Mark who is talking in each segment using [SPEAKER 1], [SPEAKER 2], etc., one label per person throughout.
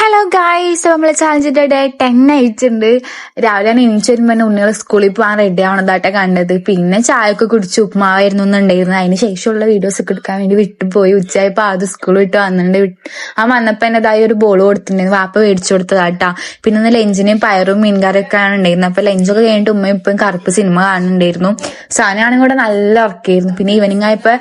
[SPEAKER 1] Hello guys, നമ്മളെ ചാലഞ്ചിന്റെ day 10 ആയിട്ടുണ്ട്. രാവിലെയാണ് എണീച്ച് വരുമ്പോ ഉണ്ണികൾ സ്കൂളിൽ പോകാൻ റെഡി ആവണതായിട്ട് കണ്ടത്. പിന്നെ ചായയൊക്കെ കുടിച്ച് ഉപ്മാവായിരുന്നു എന്നുണ്ടായിരുന്നു. അതിന് ശേഷമുള്ള വീഡിയോസ് ഒക്കെ എടുക്കാൻ വേണ്ടി വിട്ടുപോയി. ഉച്ചയായപ്പോ അത് സ്കൂൾ വിട്ട് വന്നിട്ടുണ്ട്. ആ വന്നപ്പോ എന്നതായി ഒരു ബോൾ കൊടുത്തിട്ടുണ്ടായിരുന്നു. വാപ്പ മേടിച്ചു കൊടുത്തതാട്ടാ. പിന്നെ ഒന്ന് ലഞ്ചിനും പയറും മീൻകറിയൊക്കെ ആണ് ഉണ്ടായിരുന്നത്. അപ്പൊ ലഞ്ചൊക്കെ കഴിഞ്ഞിട്ട് ഉമ്മ ഇപ്പം കറുപ്പ് സിനിമ കാണുന്നുണ്ടായിരുന്നു. സാധനമാണെങ്കിൽ കൂടെ നല്ല ഉറക്കായിരുന്നു. പിന്നെ ഈവനിങ് ആയപ്പോ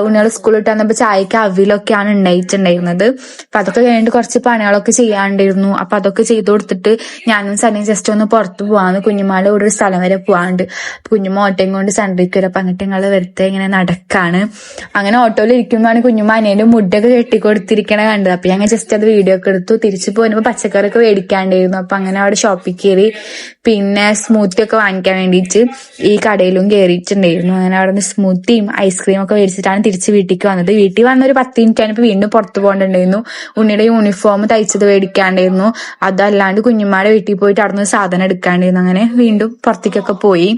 [SPEAKER 1] ഉണ്ണികൾ സ്കൂളിൽ വിട്ട് വന്നപ്പോ ചായക്ക് അവിലൊക്കെയാണ് ഉണ്ടായിട്ടുണ്ടായിരുന്നത്. അപ്പൊ അതൊക്കെ കഴിഞ്ഞിട്ട് കുറച്ച് പണികളൊക്കെ ചെയ്യാണ്ടിരുന്നു. അപ്പൊ അതൊക്കെ ചെയ്തു കൊടുത്തിട്ട് ഞാനും സനയും ജസ്റ്റ് ഒന്ന് പുറത്തു പോവാന്ന്, കുഞ്ഞുമാളുടെ കൂടെ ഒരു സ്ഥലം വരെ പോവാണ്ട്. കുഞ്ഞുമ്മ ഓട്ടയും കൊണ്ട് സൺഡേക്ക് വരും. അപ്പൊ അങ്ങോട്ട് ഞങ്ങള് വെറുതെ ഇങ്ങനെ നടക്കാണ്. അങ്ങനെ ഓട്ടോയിൽ ഇരിക്കുമ്പോഴാണ് കുഞ്ഞുമ്മ അനിയന്റെ മുട്ടൊക്കെ കെട്ടിക്കൊടുത്തിരിക്കണ കണ്ടത്. അപ്പൊ ഞങ്ങൾ ജസ്റ്റ് അത് വീഡിയോ ഒക്കെ എടുത്തു. തിരിച്ചു പോകുമ്പോ പച്ചക്കറിയൊക്കെ മേടിക്കാണ്ടായിരുന്നു. അപ്പൊ അങ്ങനെ അവിടെ ഷോപ്പിൽ കയറി. പിന്നെ സ്മൂത്തി ഒക്കെ വാങ്ങിക്കാൻ വേണ്ടിയിട്ട് ഈ കടയിലും കയറിയിട്ടുണ്ടായിരുന്നു. അങ്ങനെ അവിടെ നിന്ന് സ്മൂത്തിയും ഐസ്ക്രീം ഒക്കെ മേടിച്ചിട്ടാണ് തിരിച്ച് വീട്ടിലേക്ക് വന്നത്. വീട്ടിൽ വന്ന ഒരു 10 മിനിറ്റ് ആയപ്പോ വീണ്ടും പുറത്തു പോകണ്ടായിരുന്നു. ഉണ്ണിയുടെ യൂണിഫോം തയ്ച്ചത് മേടിക്കാണ്ടായിരുന്നു. അതല്ലാണ്ട് കുഞ്ഞുമ്മാടെ വീട്ടിൽ പോയിട്ട് അവിടെ നിന്ന് സാധനം എടുക്കാണ്ടായിരുന്നു. അങ്ങനെ വീണ്ടും പുറത്തേക്കൊക്കെ പോയി.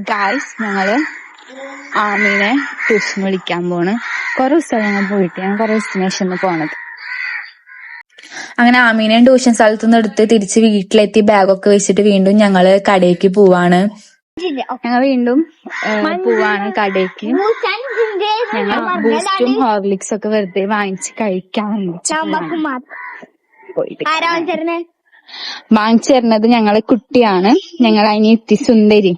[SPEAKER 1] ഗായ്സ്, ഞങ്ങള് ആമീനെ ട്യൂഷൻ വിളിക്കാൻ പോണ്. കുറെ ദിവസം ഞങ്ങൾ പോയിട്ട് ഞാൻ കുറെ ഡെസ്റ്റിനേഷനിൽ പോണത്. അങ്ങനെ ആമീനെ ട്യൂഷൻ സ്ഥലത്ത് നിന്ന് എടുത്ത് തിരിച്ച് വീട്ടിലെത്തി ബാഗൊക്കെ വെച്ചിട്ട് വീണ്ടും ഞങ്ങള് കടയ്ക്ക് പോവാണ്. ഞങ്ങൾ വീണ്ടും പോവാണ് കടയ്ക്ക്. ഞങ്ങൾ ബൂസ്റ്റും ഹോർലിക്സ് ഒക്കെ വെറുതെ വാങ്ങിച്ച് കഴിക്കാൻ വാങ്ങിച്ചു തരുന്നത് ഞങ്ങളെ കുട്ടിയാണ്. ഞങ്ങൾ അനിയത്തി സുന്ദരി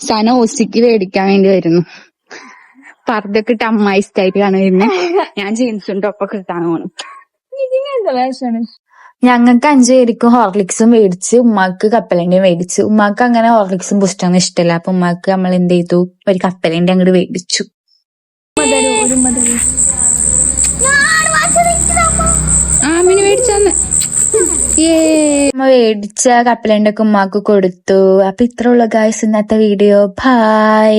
[SPEAKER 1] സന ഓസിക്ക് മേടിക്കാൻ വേണ്ടി വരുന്നു. പർദ്ദൊക്കെ ഇട്ട് അമ്മായി സ്റ്റൈലാണ് വരുന്നത്. ഞാൻ ജീൻസും ടോപ്പൊക്കെ ഇട്ടാണ് പോണം. ഞങ്ങൾക്ക് 5 പേർക്കും ഹോർലിക്സും മേടിച്ച് ഉമ്മാക്ക് കപ്പലണ്ടിയും മേടിച്ചു. ഉമ്മാക്ക് അങ്ങനെ ഹോർലിക്സും ബൂസ്റ്റൊന്നും ഇഷ്ടമല്ല. അപ്പൊ ഉമ്മാക്ക് നമ്മൾ എന്ത് ചെയ്തു, ഒരു കപ്പലണ്ടി അങ്ങോട്ട് മേടിച്ചു. ആമിന് മേടിച്ചന്ന് മേടിച്ച കപ്പലണ്ടി ഒക്കെ ഉമ്മാക്ക് കൊടുത്തു. അപ്പൊ ഇത്ര ഉള്ള ഗായ്സ് ഇന്നത്തെ വീഡിയോ. ബൈ.